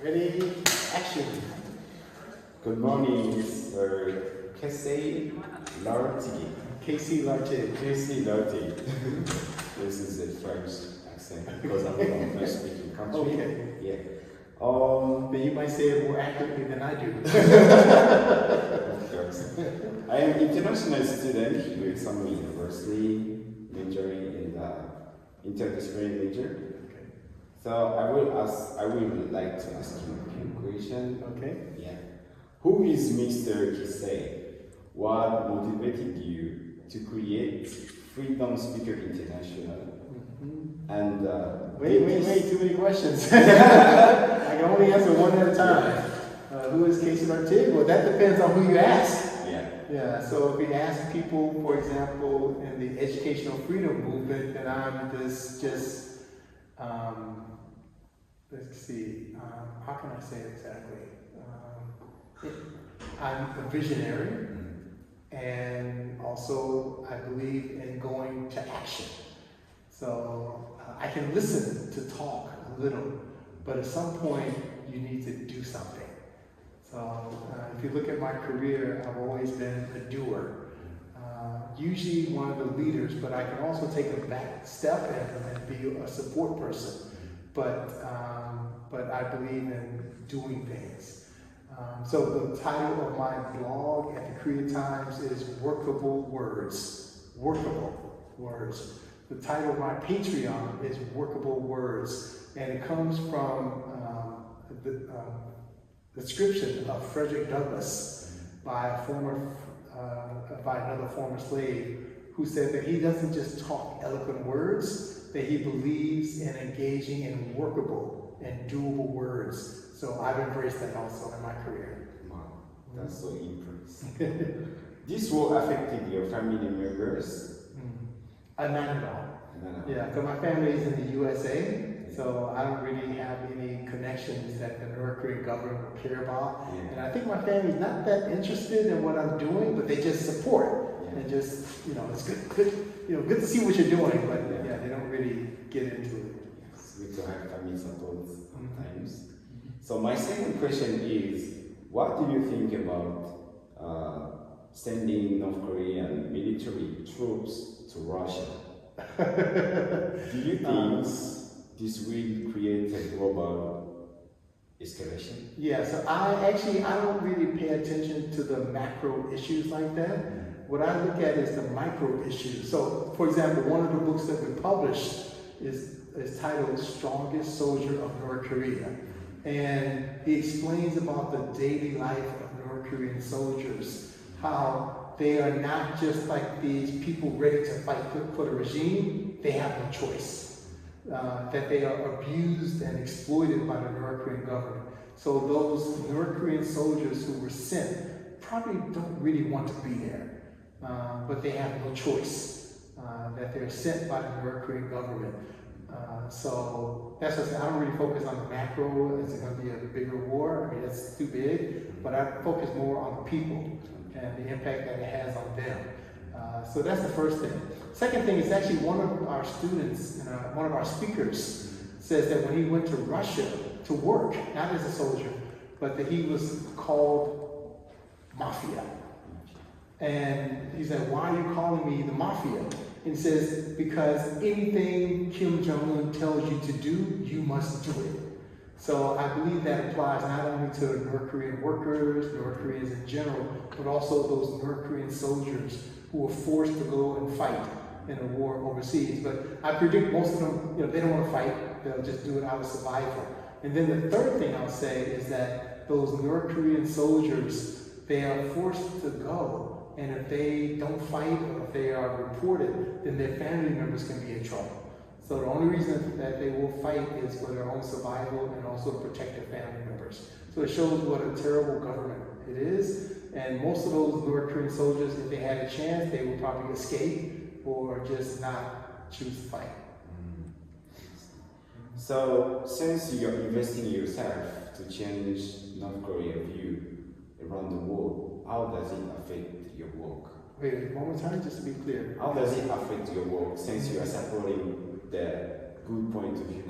Ready? Action. Good morning, Mr. Casey Lartigue. Casey Lartigue. Casey Lartigue. This is a French accent because I'm from a French-speaking country. Okay. Yeah. But you might say it more accurately than I do. Of course. I am an international student here at Sunmoon University, majoring in the interdisciplinary major. Okay. So I would like to ask you a few questions. Okay. Yeah. Who is Mr. Casey? What motivated you to create Freedom Speaker International? And wait, too many questions. I can only answer one at a time. Who is Casey Lartigue? Well, that depends on who you ask. Yeah, so if you ask people, for example, in the educational freedom movement, then I'm let's see, how can I say it exactly? I'm a visionary, and also I believe in going to action. So I can listen to talk a little, but at some point you need to do something. So if you look at my career, I've always been a doer. Usually one of the leaders, but I can also take a back step and be a support person. But I believe in doing things. So the title of my blog at the Korea Times is Workable Words. Workable Words. The title of my Patreon is Workable Words, and it comes from the description of Frederick Douglass by another former slave, who said that he doesn't just talk eloquent words, that he believes in engaging in workable and doable words. So I've embraced that also in my career. Wow, that's so impressive. This war affected your family members? Not at all. Yeah, so my family is in the USA, so I don't really have any connections that the North Korean government will care about. Yeah. And I think my family's not that interested in what I'm doing, but they just support. Yeah. And just, it's good to see what you're doing, but yeah, they don't really get into it. It's good to have family support sometimes. So my second question is, what do you think about sending North Korean military troops to Russia? Do you think this will create a global escalation? Yeah, so I don't really pay attention to the macro issues like that. What I look at is the micro issues. So, for example, one of the books that we published is titled Strongest Soldier of North Korea. And he explains about the daily life of North Korean soldiers, how they are not just like these people ready to fight for the regime, they have no choice. That they are abused and exploited by the North Korean government. So those North Korean soldiers who were sent probably don't really want to be there, but they have no choice, that they're sent by the North Korean government. So that's what I say. I don't really focus on the macro. Is it going to be a bigger war? I mean, that's too big. But I focus more on the people and the impact that it has on them. So that's the first thing. Second thing is actually one of our students, one of our speakers, says that when he went to Russia to work, not as a soldier, but that he was called mafia. And he said, "Why are you calling me the mafia?" And he says, "Because anything Kim Jong-un tells you to do, you must do it." So I believe that applies not only to North Korean workers, North Koreans in general, but also those North Korean soldiers who were forced to go and fight in a war overseas. But I predict most of them, they don't want to fight. They'll just do it out of survival. And then the third thing I'll say is that those North Korean soldiers, they are forced to go. And if they don't fight, or if they are reported, then their family members can be in trouble. So the only reason that they will fight is for their own survival and also to protect their family members. So it shows what a terrible government it is. And most of those North Korean soldiers, if they had a chance, they would probably escape or just not choose to fight. So since you're investing in yourself to change North Korean view around the world, how does it affect your work? Wait, one more time, just to be clear. How does it affect your work since you are supporting the good point of view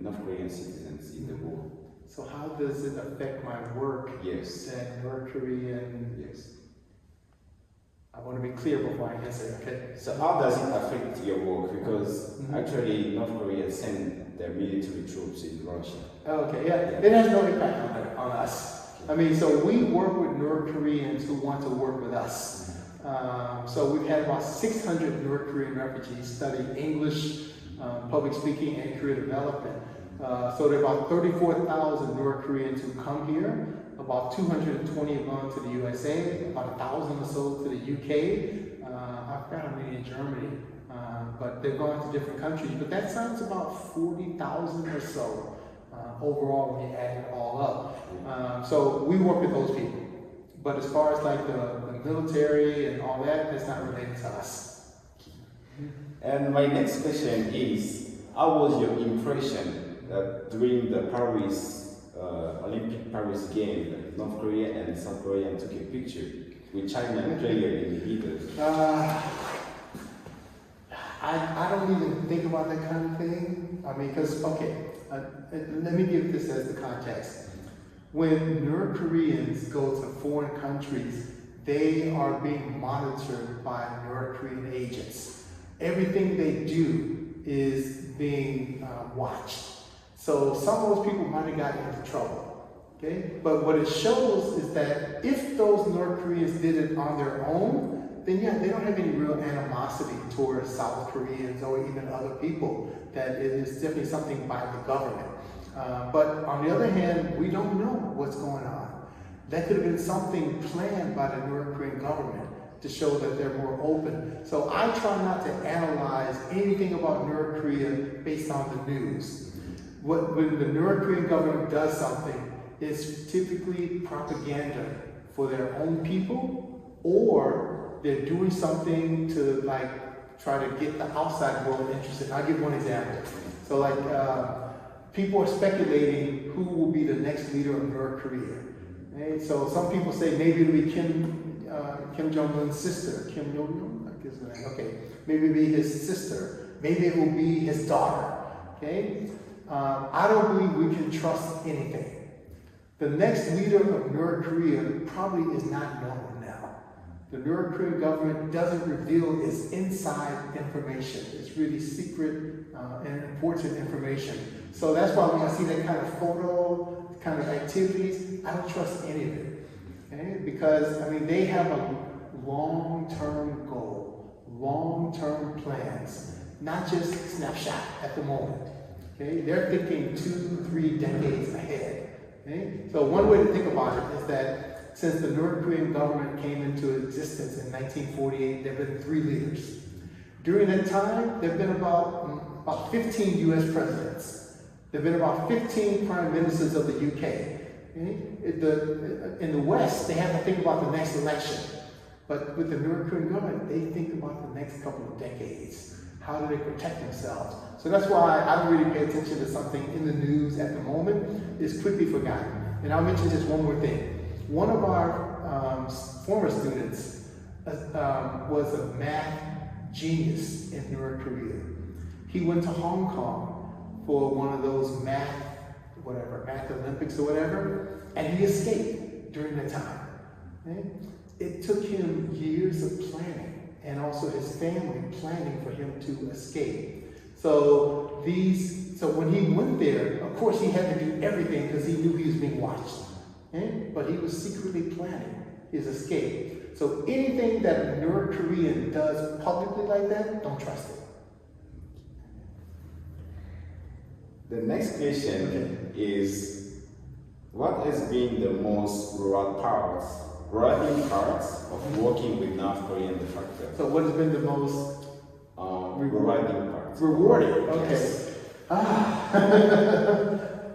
North Korean citizens in the world? So how does it affect my work? Yes. That North Korean. Yes. I want to be clear before I answer. Okay. So how does it affect your work? Because actually North Korea sent their military troops in Russia. Okay, yeah. It has no impact on us. I mean, so we work with North Koreans who want to work with us. So we've had about 600 North Korean refugees study English, public speaking, and career development. So there are about 34,000 North Koreans who come here. About 220 have gone to the USA, about 1,000 or so to the UK. I forgot how many in Germany, but they've gone to different countries. But that sounds about 40,000 or so overall when you add it all up. So we work with those people. But as far as like the military and all that, that's not related to us. And my next question is, how was your impression that during the Olympic Paris game, North Korea and South Korea took a picture with China player in the middle? I don't even think about that kind of thing. I mean, because, okay, let me give this as the context. When North Koreans go to foreign countries, they are being monitored by North Korean agents. Everything they do is being watched. So some of those people might have gotten into trouble, okay? But what it shows is that if those North Koreans did it on their own, then yeah, they don't have any real animosity towards South Koreans or even other people. That it is definitely something by the government. But on the other hand, we don't know what's going on. That could have been something planned by the North Korean government to show that they're more open. So I try not to analyze anything about North Korea based on the news. When the North Korean government does something, it's typically propaganda for their own people, or they're doing something to like try to get the outside world interested. I'll give one example. So like people are speculating who will be the next leader of North Korea. Okay? So some people say maybe it'll be Kim Jong-un's sister, Kim Jong-un, I guess the name. Okay, maybe it'll be his sister. Maybe it will be his daughter. Okay. I don't believe we can trust anything. The next leader of North Korea probably is not known now. The North Korean government doesn't reveal its inside information. It's really secret and important information. So that's why when I see that kind of photo, kind of activities, I don't trust any of it. Okay? Because, I mean, they have a long-term goal, long-term plans, not just snapshot at the moment. Okay? They're thinking 2-3 decades ahead. Okay? So one way to think about it is that since the North Korean government came into existence in 1948, there have been 3 leaders. During that time, there have been about 15 US presidents. There have been about 15 prime ministers of the UK. Okay? In the West, they have to think about the next election. But with the North Korean government, they think about the next couple of decades. How do they protect themselves? So that's why I don't really pay attention to something in the news at the moment. It's quickly forgotten. And I'll mention just one more thing. One of our former students was a math genius in North Korea. He went to Hong Kong for one of those math Olympics or whatever, and he escaped during that time. Okay? It took him years of planning, and also his family planning for him to escape. So when he went there, of course he had to do everything because he knew he was being watched. Okay? But he was secretly planning his escape. So anything that a North Korean does publicly like that, don't trust it. The next question is, what has been the most rewarding parts of working with North Korean de facto? So what has been the most rewarding part? Rewarding, okay. Yes.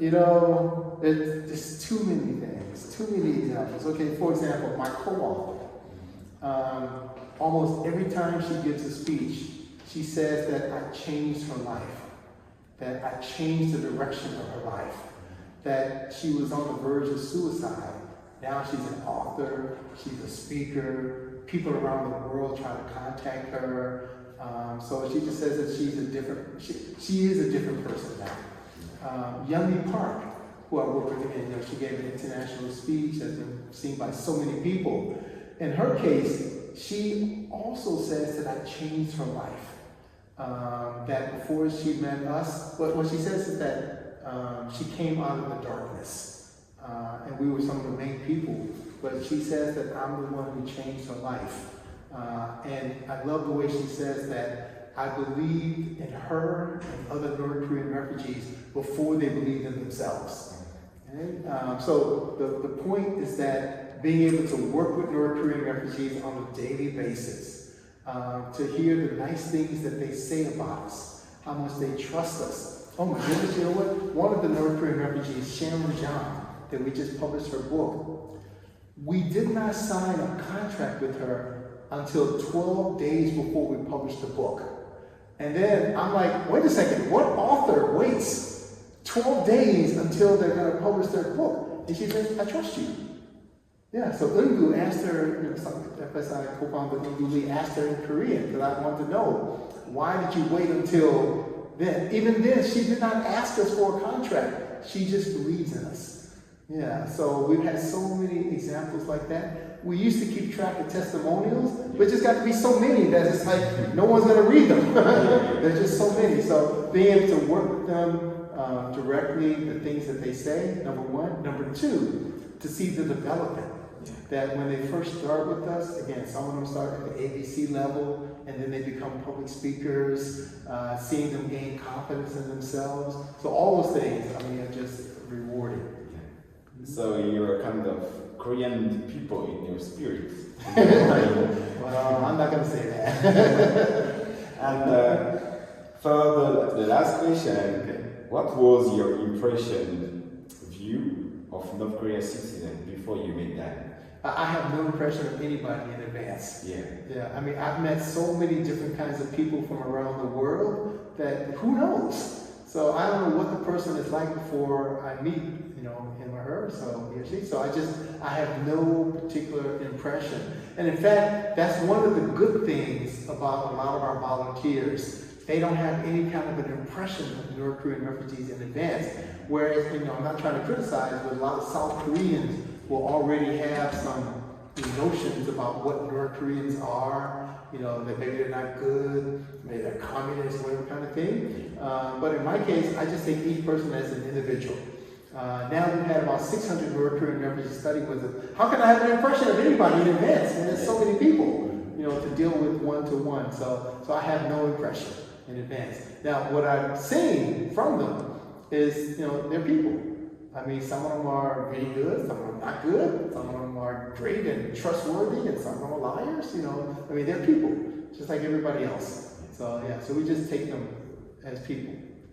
You know, there's too many things, too many examples. Okay, for example, my co-author, almost every time she gives a speech, she says that I changed her life, that I changed the direction of her life, that she was on the verge of suicide. Now she's an author, she's a speaker, people around the world try to contact her. So she just says that she is a different person now. Youngmi Park, who I work with again, she gave an international speech that's been seen by so many people. In her case, she also says that I changed her life. That before she met us, what she says is that she came out of the darkness, and we were some of the main people. But she says that I'm the one who changed her life. And I love the way she says that I believed in her and other North Korean refugees before they believed in themselves. And so the point is that being able to work with North Korean refugees on a daily basis, to hear the nice things that they say about us, how much they trust us. Oh my goodness, you know what? One of the North Korean refugees, Sharon John, that we just published her book, we did not sign a contract with her until 12 days before we published the book. And then I'm like, wait a second, what author waits 12 days until they're going to publish their book? And she says, I trust you. Yeah, so Eungu asked her, FSI co-founder Eungu Lee asked her in Korean, because I wanted to know, why did you wait until then? Even then, she did not ask us for a contract. She just believes in us. Yeah, so we've had so many examples like that. We used to keep track of testimonials, but just got to be so many that it's like no one's going to read them. There's just so many. So being able to work with them directly, the things that they say, number one. Number two, to see the development. That when they first start with us, again, some of them start at the ABC level, and then they become public speakers, seeing them gain confidence in themselves. So all those things, I mean, are just rewarding. So you're kind of Korean people in your spirit. Well, I'm not going to say that. And for the last question, what was your view of North Korea citizen before you met them? I have no impression of anybody in advance. Yeah. I mean, I've met so many different kinds of people from around the world that who knows? So I don't know what the person is like before I meet, him or her. So he or she. So I have no particular impression. And in fact, that's one of the good things about a lot of our volunteers. They don't have any kind of an impression of North Korean refugees in advance. Whereas, I'm not trying to criticize, but a lot of South Koreans will already have some notions about what North Koreans are, that maybe they're not good, maybe they're communists, whatever kind of thing. But in my case, I just take each person as an individual. Now we've had about 600 North Korean refugees study with us. How can I have an impression of anybody in advance? And there's so many people, to deal with one-to-one. So I have no impression in advance. Now, what I've seen from them is, they're people. I mean, some of them are really good, some of them are not good, some of them are great and trustworthy, and some of them are liars, I mean, they're people, just like everybody else. So, yeah, so we just take them as people.